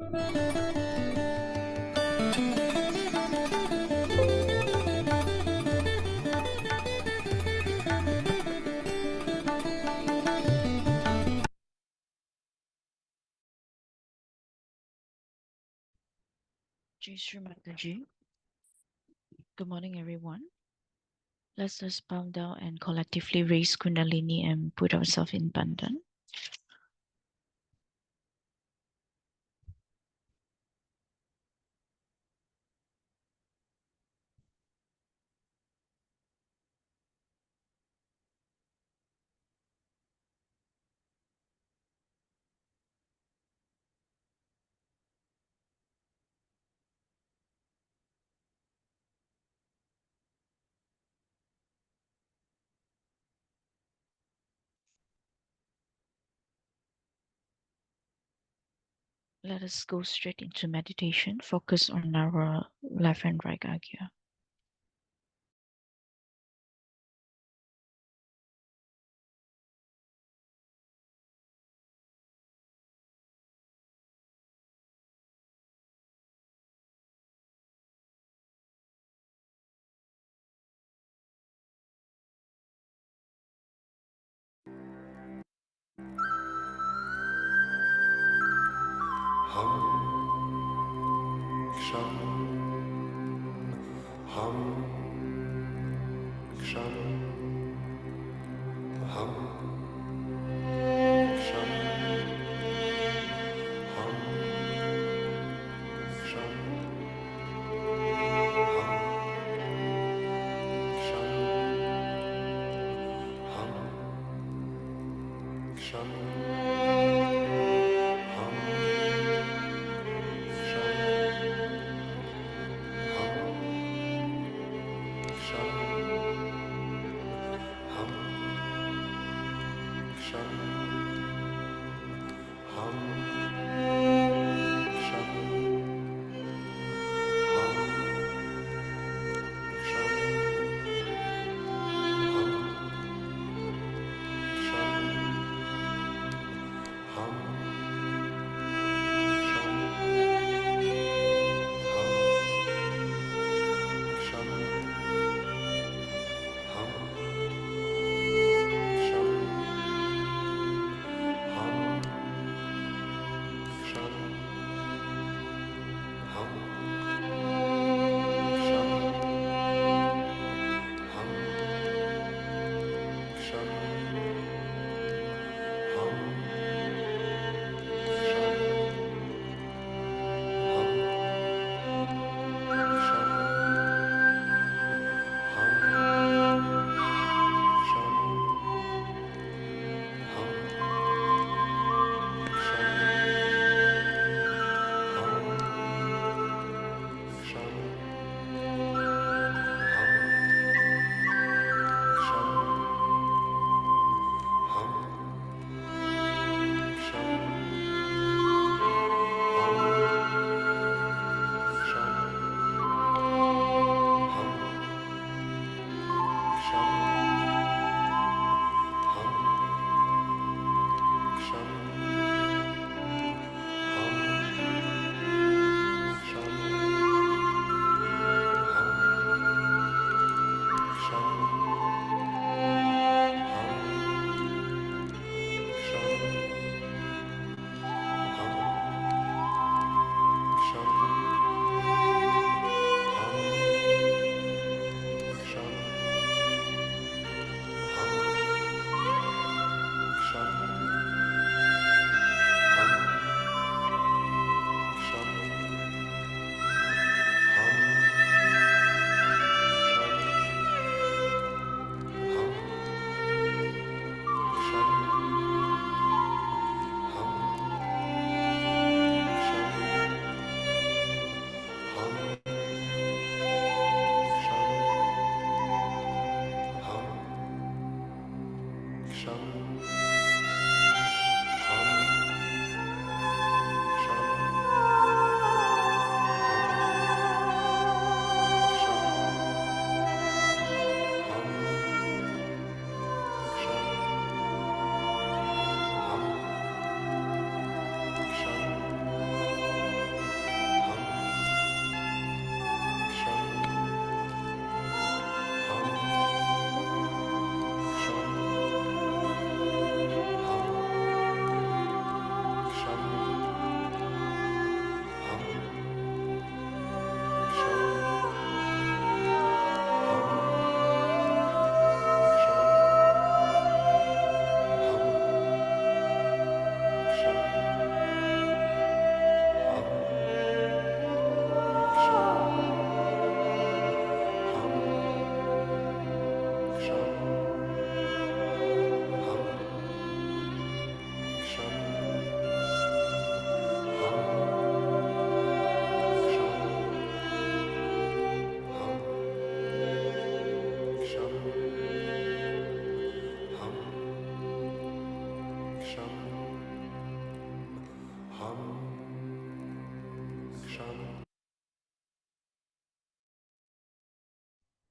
Jai Shri Mataji. Good morning, everyone. Let's just calm down and collectively raise Kundalini and put ourselves in Bandhan. Let us go straight into meditation. Focus on our left and right agya.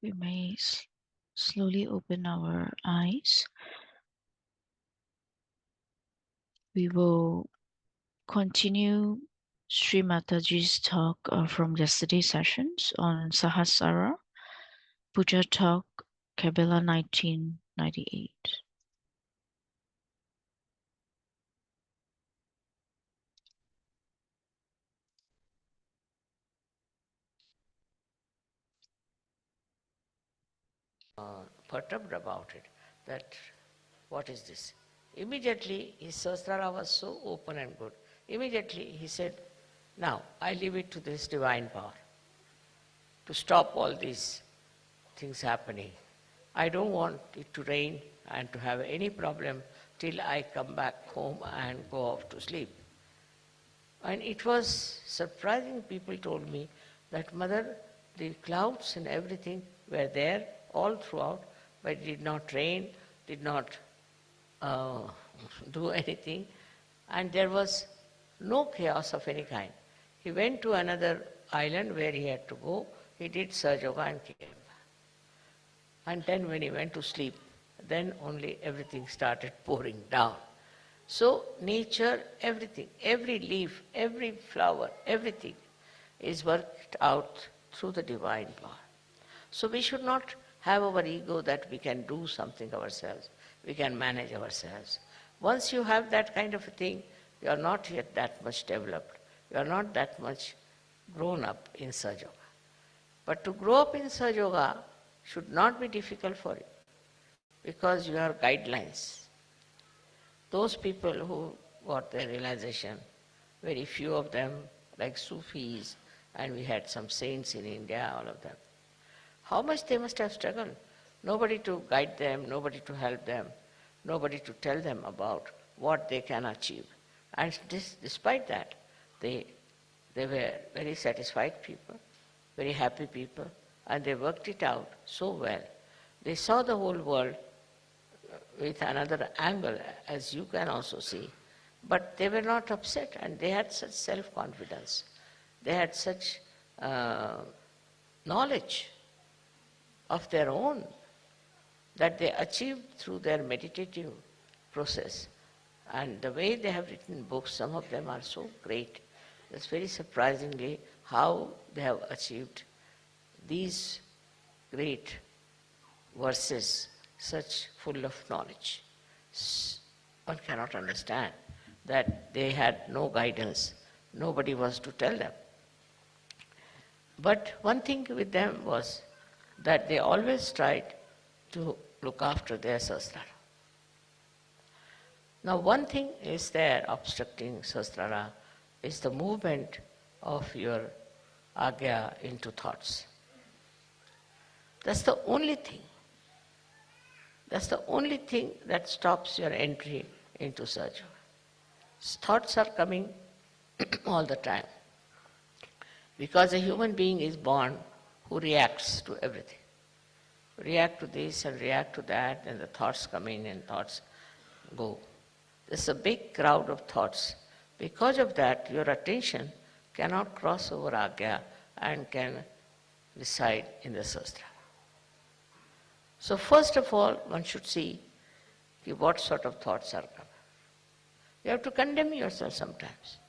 We may slowly open our eyes. We will continue Sri Mataji's talk from yesterday's sessions on Sahasrara, Puja Talk, Kabbalah 1998. Perturbed about it, that what is this? Immediately his Sahasrara was so open and good. Immediately he said, now I leave it to this divine power to stop all these things happening. I don't want it to rain and to have any problem till I come back home and go off to sleep. And it was surprising, people told me that, Mother, the clouds and everything were there all throughout, but it did not rain, did not do anything, and there was no chaos of any kind. He went to another island where he had to go, he did Sahaja Yoga and came. And then when he went to sleep, then only everything started pouring down. So nature, everything, every leaf, every flower, everything is worked out through the divine power. So we should not have our ego that we can do something ourselves, we can manage ourselves. Once you have that kind of a thing, you are not yet that much developed, you are not that much grown up in Sahaja Yoga. But to grow up in Sahaja Yoga should not be difficult for you, because you have guidelines. Those people who got their realization, very few of them, like Sufis, and we had some saints in India, all of them. How much they must have struggled. Nobody to guide them, nobody to help them, nobody to tell them about what they can achieve. And despite that, they were very satisfied people, very happy people, and they worked it out so well. They saw the whole world with another angle, as you can also see. But they were not upset, and they had such self-confidence. They had such knowledge of their own that they achieved through their meditative process. And the way they have written books, some of them are so great. It's very surprisingly how they have achieved these great verses, such full of knowledge. One cannot understand that they had no guidance, nobody was to tell them. But one thing with them was that they always tried to look after their Sahasrara. Now one thing is there obstructing Sahasrara is the movement of your Agya into thoughts. That's the only thing. That's the only thing that stops your entry into Sahaja Yoga. Thoughts are coming all the time. Because a human being is born who reacts to everything. React to this and react to that, and the thoughts come in and thoughts go. There's a big crowd of thoughts. Because of that, your attention cannot cross over Agya and can reside in the Sahasrara. So first of all, one should see what sort of thoughts are coming. You have to condemn yourself sometimes.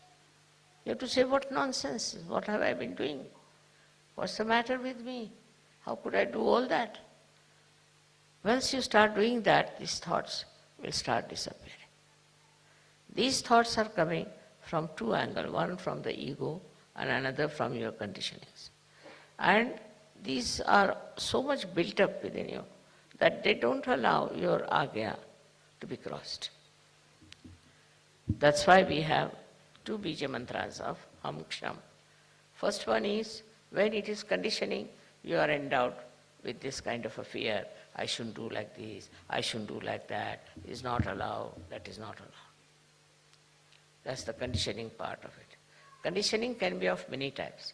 You have to say, what nonsense, what have I been doing? What's the matter with me? How could I do all that? Once you start doing that, these thoughts will start disappearing. These thoughts are coming from two angles, one from the ego and another from your conditionings. And these are so much built up within you that they don't allow your Agya to be crossed. That's why we have two Bija mantras of Ham Ksham. First one is, when it is conditioning, you are endowed with this kind of a fear. I shouldn't do like this, I shouldn't do like that, is not allowed, that is not allowed. That's the conditioning part of it. Conditioning can be of many types.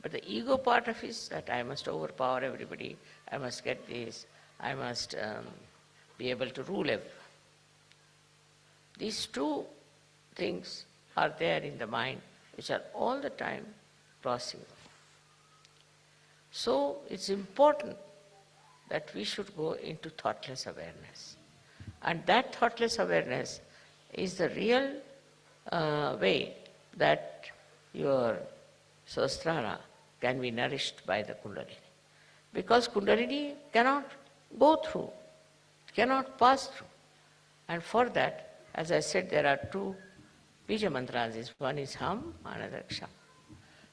But the ego part of it is that I must overpower everybody, I must get this, I must be able to rule everyone. These two things are there in the mind, which are all the time crossing. So it's important that we should go into thoughtless awareness. And that thoughtless awareness is the real way that your Sahasrara can be nourished by the Kundalini. Because Kundalini cannot go through, cannot pass through. And for that, as I said, there are two Bija mantras. One is Ham, another Ksham.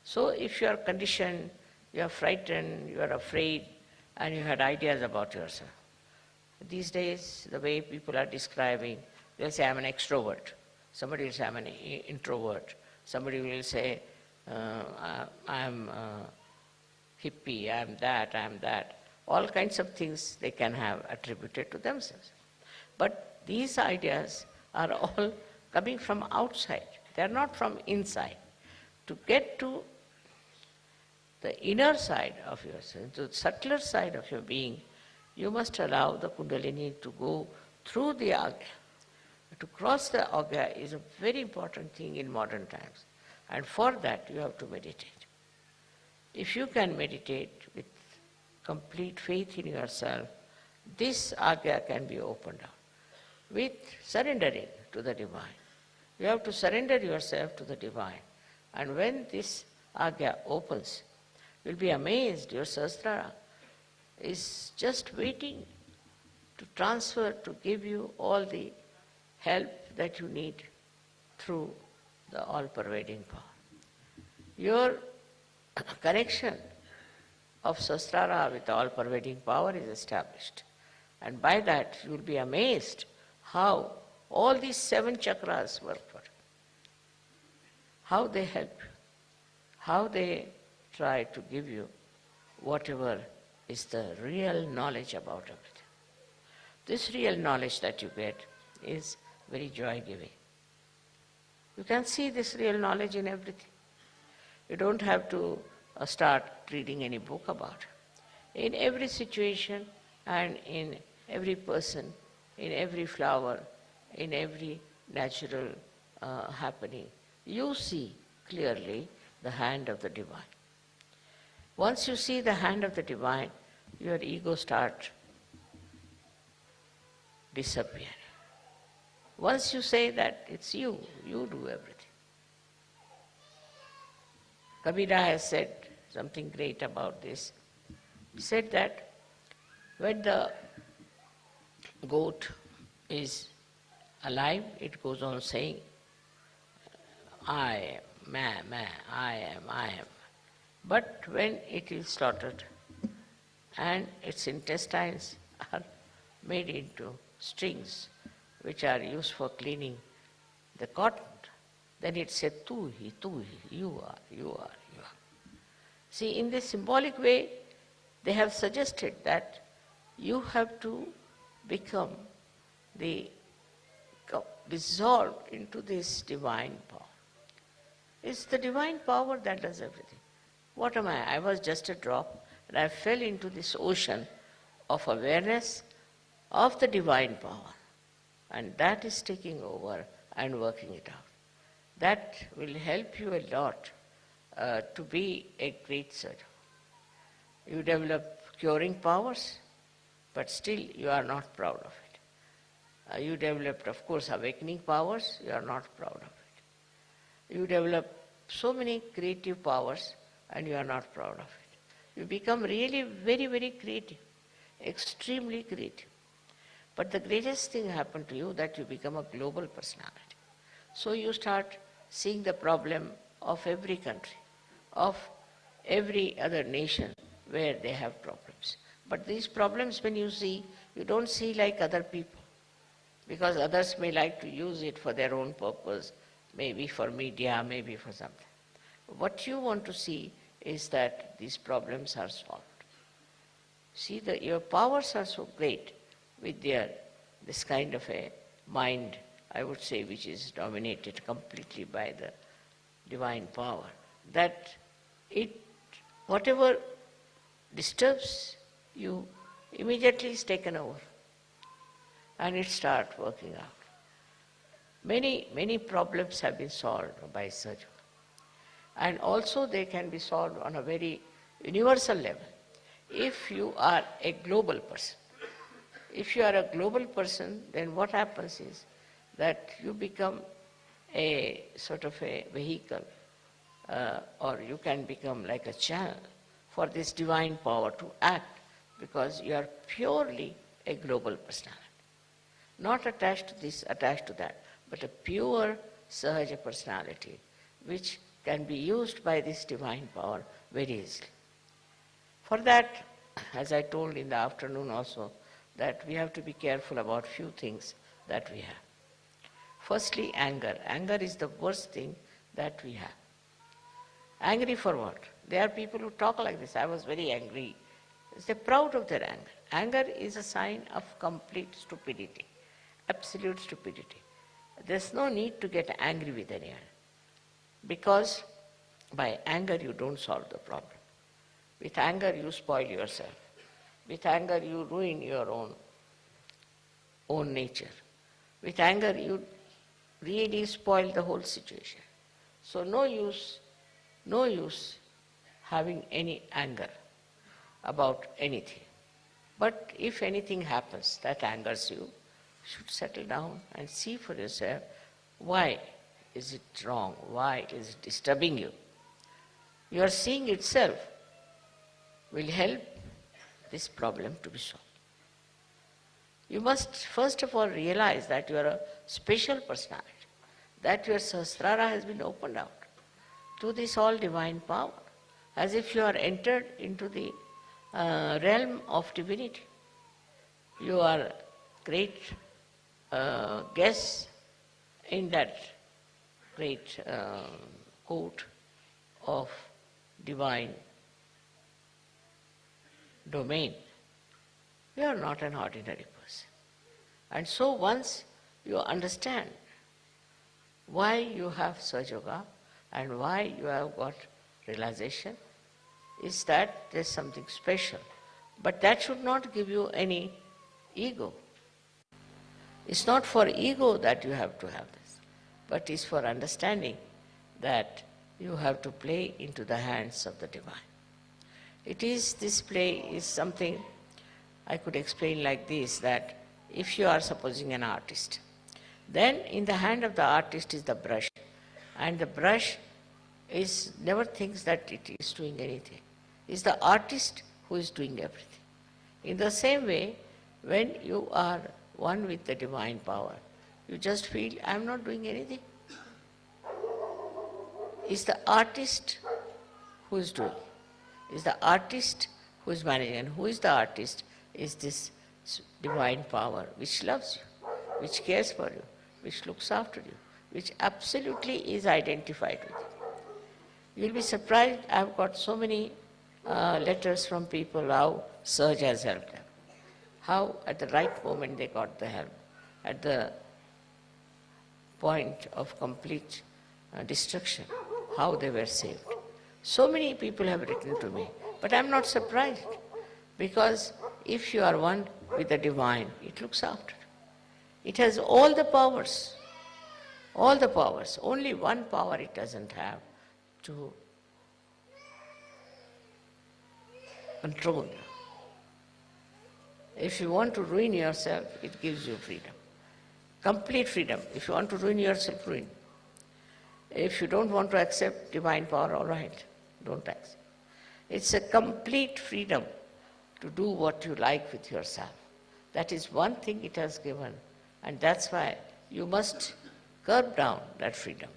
So if you are conditioned, you are frightened, you are afraid, and you had ideas about yourself. These days, the way people are describing, they'll say, I'm an extrovert. Somebody will say, I'm an introvert. Somebody will say, I'm hippie, I'm that. All kinds of things they can have attributed to themselves. But these ideas are all coming from outside. They are not from inside. To get to the inner side of yourself, the subtler side of your being, you must allow the Kundalini to go through the Agya. To cross the Agya is a very important thing in modern times. And for that, you have to meditate. If you can meditate with complete faith in yourself, this Agya can be opened up with surrendering to the Divine. You have to surrender yourself to the Divine. And when this Agya opens, you'll be amazed. Your Sahasrara is just waiting to transfer, to give you all the help that you need through the all-pervading power. Your connection of Sahasrara with the all-pervading power is established. And by that, you will be amazed how all these 7 chakras work for you, how they help you, how they try to give you whatever is the real knowledge about everything. This real knowledge that you get is very joy-giving. You can see this real knowledge in everything. You don't have to start reading any book about it. In every situation and in every person, in every flower, in every natural happening, you see clearly the hand of the Divine. Once you see the hand of the Divine, your ego starts disappearing. Once you say that it's you do everything. Kabira has said something great about this. He said that when the goat is alive, it goes on saying, I am, I am. But when it is slaughtered and its intestines are made into strings which are used for cleaning the cotton, then it says, tu hi, you are. See, in this symbolic way, they have suggested that you have to become dissolved into this divine power. It's the divine power that does everything. What am I? I was just a drop, and I fell into this ocean of awareness of the divine power. And that is taking over and working it out. That will help you a lot to be a great surgeon. You develop curing powers, but still you are not proud of it. You developed, of course, awakening powers, you are not proud of it. You develop so many creative powers and you are not proud of it. You become really very, very creative, extremely creative. But the greatest thing happened to you that you become a global personality. So you start seeing the problem of every country, of every other nation where they have problems. But these problems when you see, you don't see like other people, because others may like to use it for their own purpose, maybe for media, maybe for something. What you want to see is that these problems are solved. See, your powers are so great with this kind of a mind, I would say, which is dominated completely by the divine power, that whatever disturbs you immediately is taken over and it starts working out. Many, many problems have been solved by Sahaja. And also they can be solved on a very universal level. if you are a global person. If you are a global person, then what happens is that you become a sort of a vehicle, or you can become like a channel for this divine power to act, because you are purely a global personality. Not attached to this, attached to that, but a pure Sahaja personality, which can be used by this divine power very easily. For that, as I told in the afternoon also, that we have to be careful about few things that we have. Firstly, anger. Anger is the worst thing that we have. Angry for what? There are people who talk like this. I was very angry. They're proud of their anger. Anger is a sign of complete stupidity, absolute stupidity. There's no need to get angry with anyone, because by anger you don't solve the problem. With anger you spoil yourself. With anger you ruin your own nature. With anger you really spoil the whole situation. So no use having any anger about anything. But if anything happens that angers you, you should settle down and see for yourself, why is it wrong? Why is it disturbing you? Your seeing itself will help this problem to be solved. You must first of all realize that you are a special personality, that your Sahasrara has been opened out to this all divine power, as if you are entered into the realm of divinity. You are great guests in that great court of divine domain. You are not an ordinary person. And so once you understand why you have Sahaja Yoga and why you have got realization, is that there's something special. But that should not give you any ego. It's not for ego that you have to have this, but it's for understanding that you have to play into the hands of the divine. This play is something I could explain like this, that if you are supposing an artist, then in the hand of the artist is the brush, and the brush never thinks that it is doing anything. It's the artist who is doing everything. In the same way, when you are one with the divine power, you just feel, I am not doing anything. It's the artist who is doing. It's the artist who is managing. And who is the artist? Is this divine power which loves you, which cares for you, which looks after you, which absolutely is identified with you. You'll be surprised, I've got so many letters from people how Sahaja has helped them, how at the right moment they got the help, at the point of complete destruction, how they were saved. So many people have written to me, but I'm not surprised, because if you are one with the divine, it looks after you. It has all the powers, all the powers. Only one power it doesn't have, to control you. If you want to ruin yourself, it gives you freedom. Complete freedom. If you want to ruin yourself, ruin. If you don't want to accept divine power, all right, don't accept. It's a complete freedom to do what you like with yourself. That is one thing it has given, and that's why you must curb down that freedom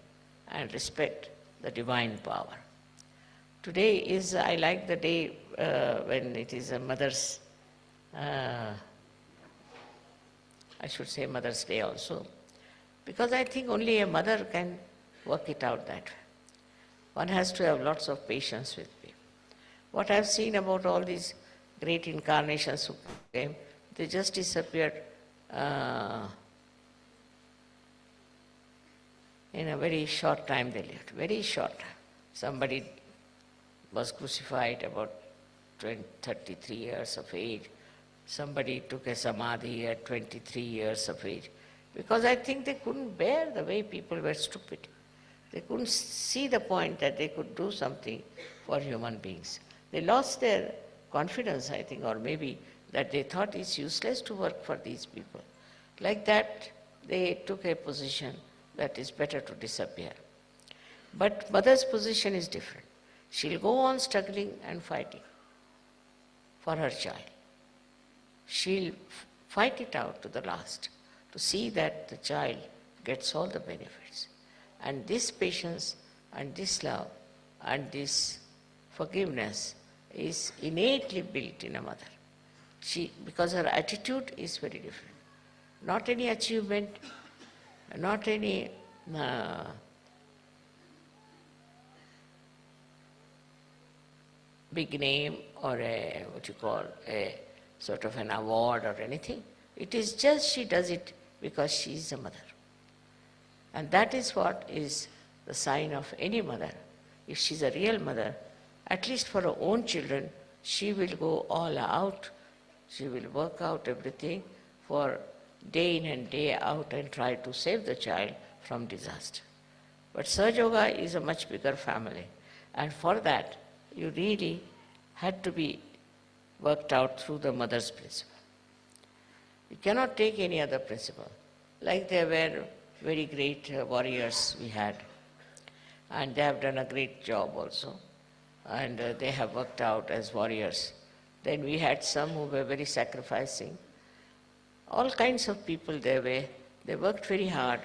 and respect the divine power. Today is, I like the day when it is a mother's, I should say Mother's Day also, because I think only a mother can work it out that way. One has to have lots of patience with people. What I've seen about all these great incarnations who came, they just disappeared in a very short time they lived, very short time. Somebody was crucified about 33 years of age. Somebody took a samadhi at 23 years of age, because I think they couldn't bear the way people were stupid. They couldn't see the point that they could do something for human beings. They lost their confidence, I think, or maybe that they thought it's useless to work for these people. Like that, they took a position that is better to disappear. But mother's position is different. She'll go on struggling and fighting for her child. She'll fight it out to the last to see that the child gets all the benefits. And this patience and this love and this forgiveness is innately built in a mother. Because her attitude is very different. Not any achievement, not any big name or a sort of an award or anything. It is just she does it because she is a mother. And that is what is the sign of any mother. If she's a real mother, at least for her own children, she will go all out. She will work out everything for day in and day out and try to save the child from disaster. But Sahaja Yoga is a much bigger family. And for that, you really had to be worked out through the mother's principle. You cannot take any other principle. Like there were very great warriors we had, and they have done a great job also, and they have worked out as warriors. Then we had some who were very sacrificing. All kinds of people there were. They worked very hard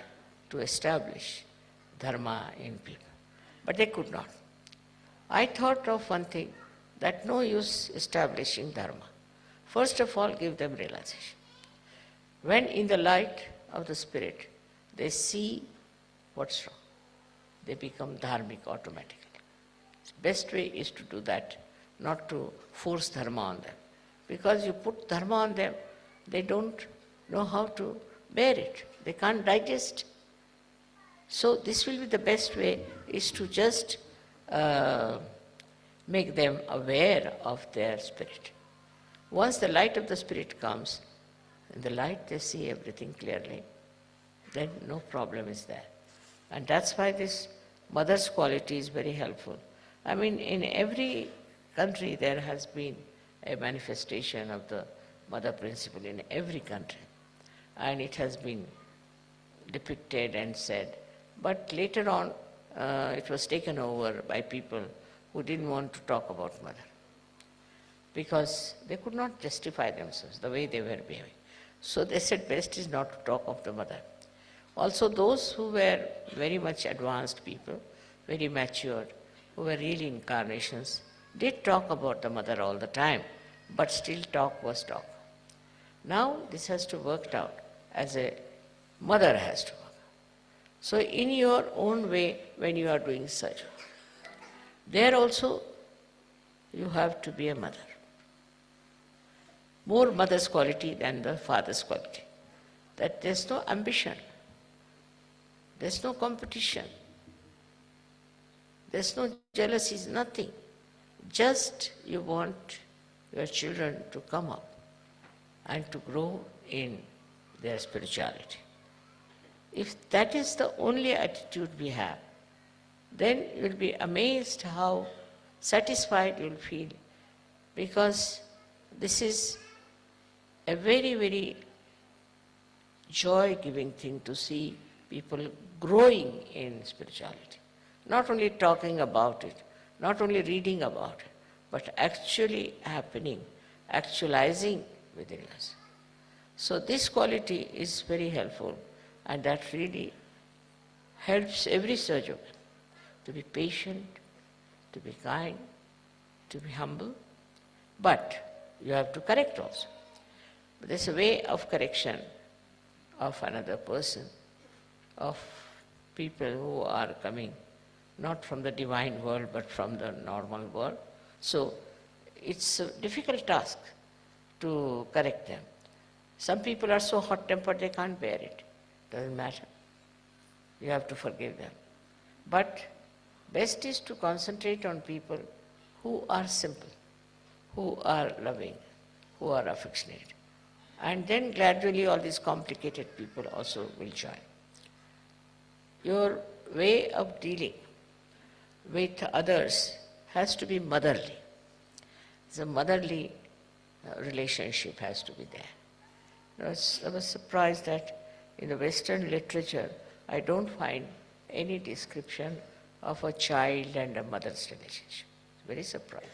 to establish dharma in people, but they could not. I thought of one thing, that no use establishing dharma. First of all, give them realization. When in the light of the spirit, they see what's wrong, they become dharmic automatically. The best way is to do that, not to force dharma on them. Because you put dharma on them, they don't know how to bear it. They can't digest. So this will be the best way, is to just make them aware of their spirit. Once the light of the spirit comes, in the light they see everything clearly, then no problem is there. And that's why this mother's quality is very helpful. I mean, in every country there has been a manifestation of the mother principle in every country. And it has been depicted and said. But later on, it was taken over by people who didn't want to talk about mother, because they could not justify themselves the way they were behaving. So they said best is not to talk of the mother. Also those who were very much advanced people, very matured, who were really incarnations, did talk about the mother all the time, but still talk was talk. Now this has to work out as a mother has to work. So in your own way, when you are doing surgery, there also you have to be a mother. More mother's quality than the father's quality. That there's no ambition, there's no competition, there's no jealousies, nothing. Just you want your children to come up and to grow in their spirituality. If that is the only attitude we have, then you'll be amazed how satisfied you'll feel, because this is a very, very joy-giving thing to see people growing in spirituality. Not only talking about it, not only reading about it, but actually happening, actualizing within us. So this quality is very helpful, and that really helps every surgeon to be patient, to be kind, to be humble, but you have to correct also. But there's a way of correction of another person, of people who are coming not from the divine world but from the normal world. So it's a difficult task to correct them. Some people are so hot-tempered they can't bear it. Doesn't matter. You have to forgive them. But best is to concentrate on people who are simple, who are loving, who are affectionate. And then gradually all these complicated people also will join. Your way of dealing with others has to be motherly. The motherly relationship has to be there. I was surprised that in the Western literature, I don't find any description of a child and a mother's relationship. Very surprised.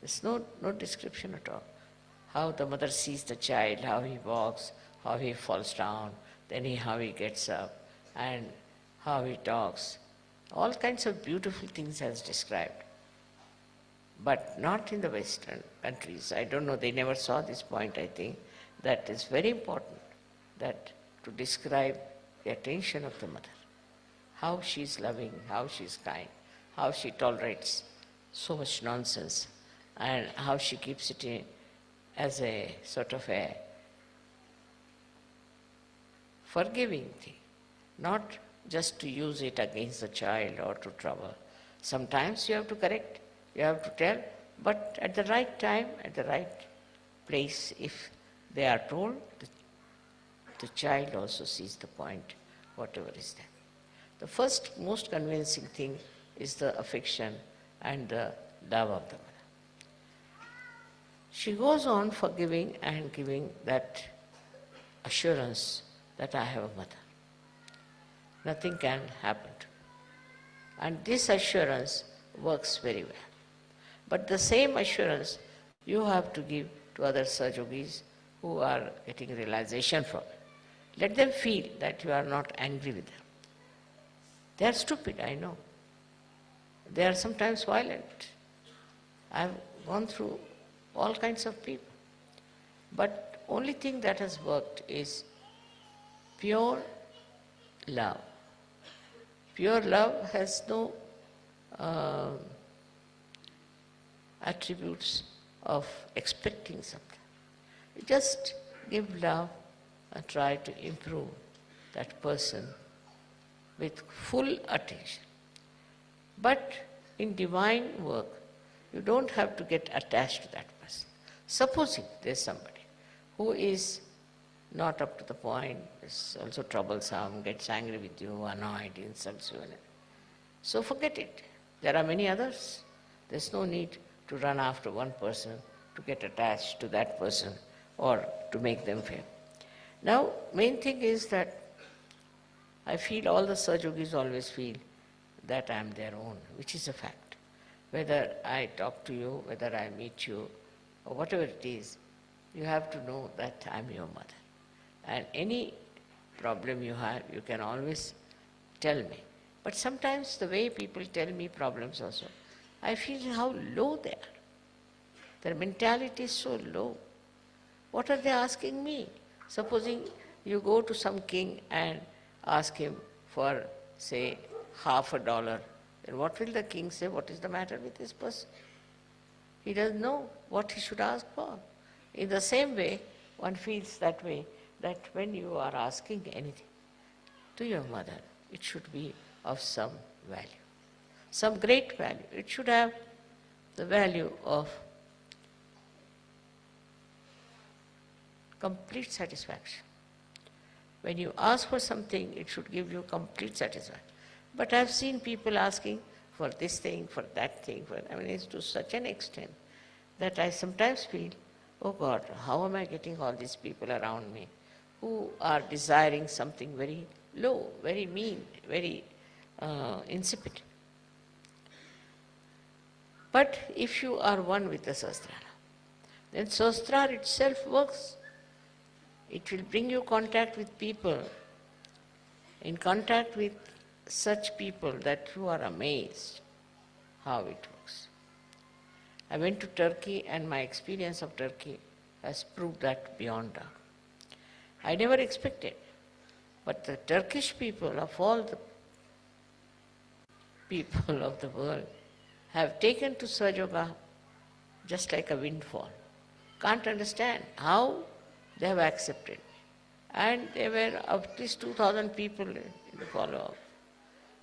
There's no description at all. How the mother sees the child, how he walks, how he falls down, then how he gets up, and how he talks. All kinds of beautiful things as described. But not in the Western countries. I don't know, they never saw this point, I think. That is very important, that to describe the attention of the mother. How she is loving, how she is kind, how she tolerates so much nonsense, and how she keeps it in as a sort of a forgiving thing, not just to use it against the child or to trouble. Sometimes you have to correct, you have to tell, but at the right time, at the right place, if they are told, the child also sees the point, whatever is there. The first most convincing thing is the affection and the love of the mother. She goes on forgiving and giving that assurance that I have a mother. Nothing can happen to me. And this assurance works very well. But the same assurance you have to give to other Sahajogis who are getting realization from it. Let them feel that you are not angry with them. They are stupid, I know. They are sometimes violent. I have gone through all kinds of people. But only thing that has worked is pure love. Pure love has no attributes of expecting something. You just give love and try to improve that person with full attention. But in divine work, you don't have to get attached to that person. Supposing there's somebody who is not up to the point, is also troublesome, gets angry with you, annoyed, insults you. So forget it. There are many others. There's no need to run after one person, to get attached to that person, or to make them feel. Now, main thing is that I feel all the Sahajogis always feel that I am their own, which is a fact. Whether I talk to you, whether I meet you, or whatever it is, you have to know that I am your mother. And any problem you have, you can always tell me. But sometimes the way people tell me problems also, I feel how low they are. Their mentality is so low. What are they asking me? Supposing you go to some king and ask him for, say, $50, then what will the king say? What is the matter with this person? He doesn't know what he should ask for. In the same way, one feels that way, that when you are asking anything to your mother, it should be of some value, some great value. It should have the value of complete satisfaction. When you ask for something, it should give you complete satisfaction. But I've seen people asking for this thing, for that thing, it's to such an extent that I sometimes feel, oh God, how am I getting all these people around me who are desiring something very low, very mean, very insipid. But if you are one with the Sahasrara, then Sahasrara itself works. It will bring you contact with people, in contact with such people that you are amazed how it works. I went to Turkey and my experience of Turkey has proved that beyond doubt. I never expected, but the Turkish people, of all the people of the world, have taken to Sahaja Yoga just like a windfall. Can't understand how they have accepted. And there were at least 2,000 people in the follow-up.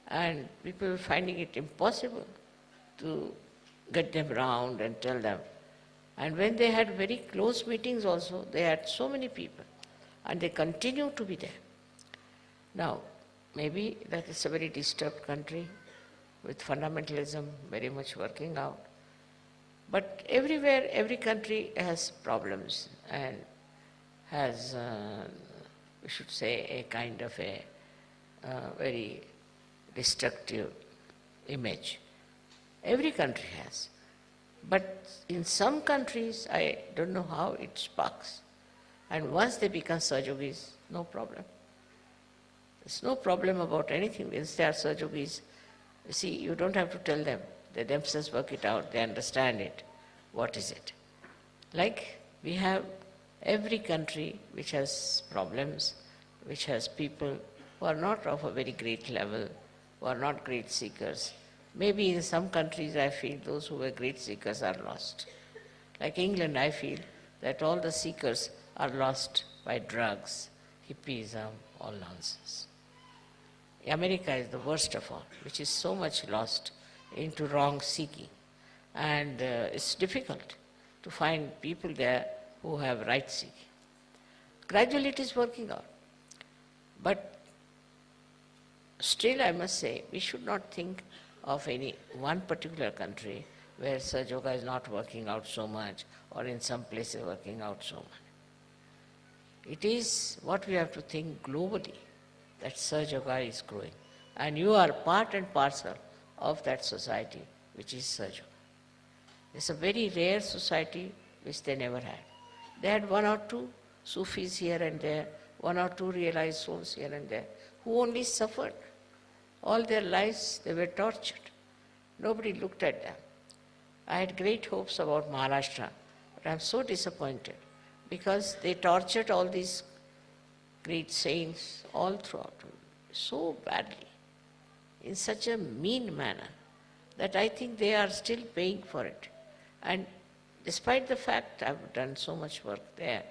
And people were finding it impossible to get them round and tell them. And when they had very close meetings also, they had so many people. And they continue to be there. Now, maybe that is a very disturbed country with fundamentalism very much working out. But everywhere, every country has problems and has, we should say, a kind of a very destructive image. Every country has. But in some countries, I don't know how it sparks. And once they become Sahajogis, no problem. There's no problem about anything. Once they are Sahajogis, you see, you don't have to tell them. They themselves work it out. They understand it. What is it? Like we have every country which has problems, which has people who are not of a very great level, who are not great seekers. Maybe in some countries I feel those who were great seekers are lost. Like England, I feel that all the seekers are lost by drugs, hippism, all nonsense. America is the worst of all, which is so much lost into wrong seeking. And it's difficult to find people there who have right seeking. Gradually it is working out. But still I must say, we should not think of any one particular country where Sahaja Yoga is not working out so much, or in some places working out so much. It is what we have to think globally, that Sahaja Yoga is growing. And you are part and parcel of that society, which is Sahaja Yoga. It's a very rare society which they never had. They had one or two Sufis here and there, one or two realized souls here and there, who only suffered. All their lives they were tortured. Nobody looked at them. I had great hopes about Maharashtra, but I'm so disappointed because they tortured all these great saints all throughout, so badly, in such a mean manner, that I think they are still paying for it. And despite the fact I've done so much work there,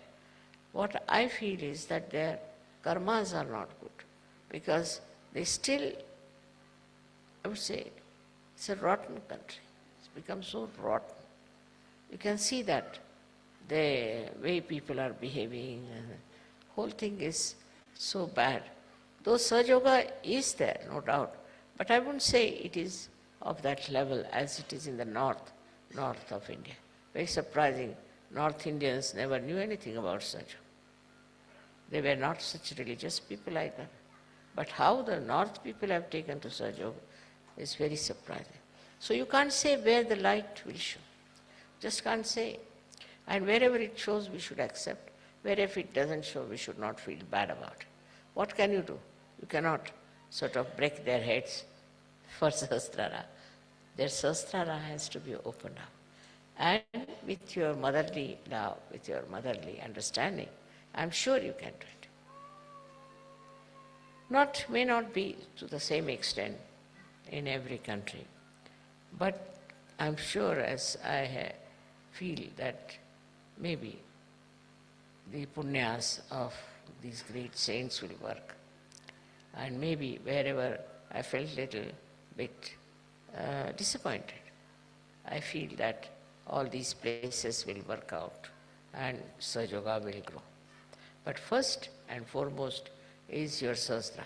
what I feel is that their karmas are not good, because they still, I would say, it's a rotten country. It's become so rotten. You can see that the way people are behaving, and the whole thing is so bad. Though Sahaja Yoga is there, no doubt, but I wouldn't say it is of that level as it is in the north of India. Very surprising, North Indians never knew anything about Sahaja Yoga. They were not such religious people either. But how the north people have taken to Sahaja Yoga is very surprising. So you can't say where the light will show. Just can't say. And wherever it shows, we should accept. Wherever it doesn't show, we should not feel bad about it. What can you do? You cannot sort of break their heads for Sahasrara. Their Sahasrara has to be opened up. And with your motherly love, with your motherly understanding, I'm sure you can do it. May not be to the same extent in every country, but I'm sure, as I feel that maybe the punyas of these great saints will work. And maybe wherever I felt little bit disappointed, I feel that all these places will work out and Sahaja Yoga will grow. But first and foremost is your Sahasrara.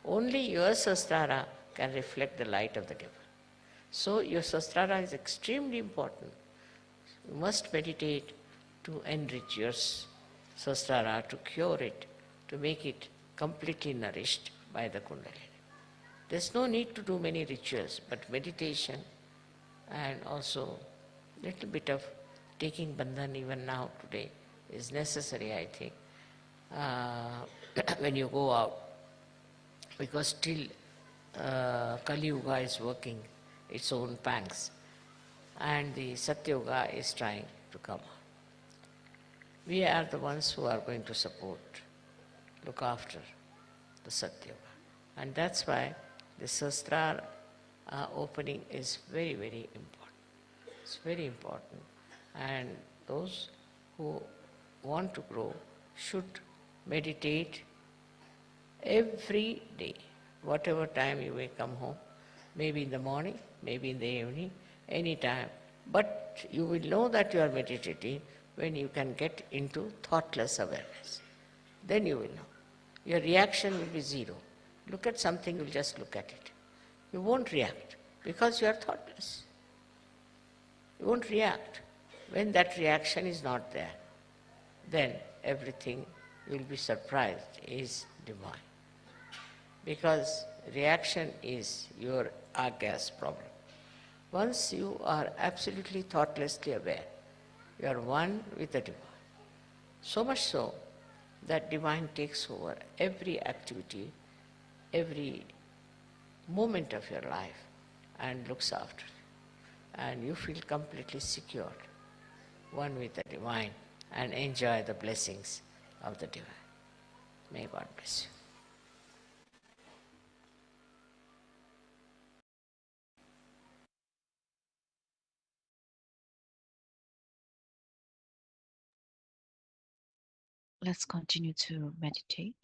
Only your Sahasrara can reflect the light of the giver. So your Sahasrara is extremely important. You must meditate to enrich your Sahasrara, to cure it, to make it completely nourished by the Kundalini. There's no need to do many rituals, but meditation and also little bit of taking bandhan even now today is necessary, I think, when you go out, because still Kali Yuga is working its own pangs and the Satya Yuga is trying to come out. We are the ones who are going to support, look after the Satya Yuga. And that's why the Sahasrara opening is very, very important. It's very important. And those who want to grow should meditate every day, whatever time you may come home, maybe in the morning, maybe in the evening, any time. But you will know that you are meditating when you can get into thoughtless awareness. Then you will know. Your reaction will be zero. Look at something, you'll just look at it. You won't react because you are thoughtless. You won't react. When that reaction is not there, then everything, you will be surprised, is divine. Because reaction is your gas problem. Once you are absolutely thoughtlessly aware, you are one with the divine. So much so that divine takes over every activity, every moment of your life and looks after you. And you feel completely secure, one with the divine, and enjoy the blessings of the divine. May God bless you. Let's continue to meditate.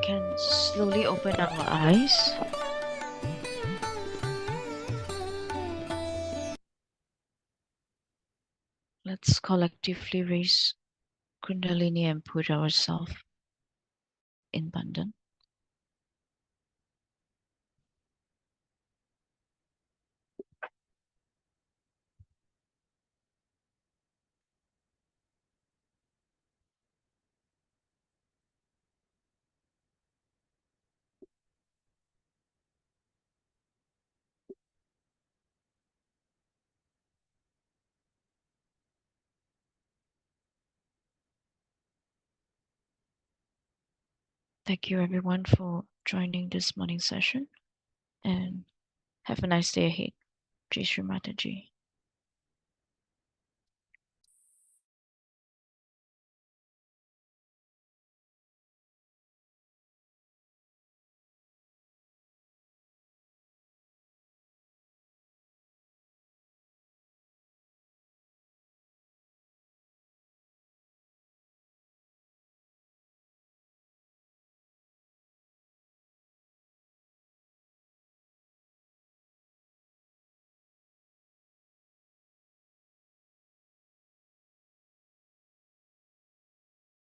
can slowly open our eyes. Let's collectively raise Kundalini and put ourselves in Bandhan. Thank you everyone for joining this morning session and have a nice day ahead. Jai Shri Mataji.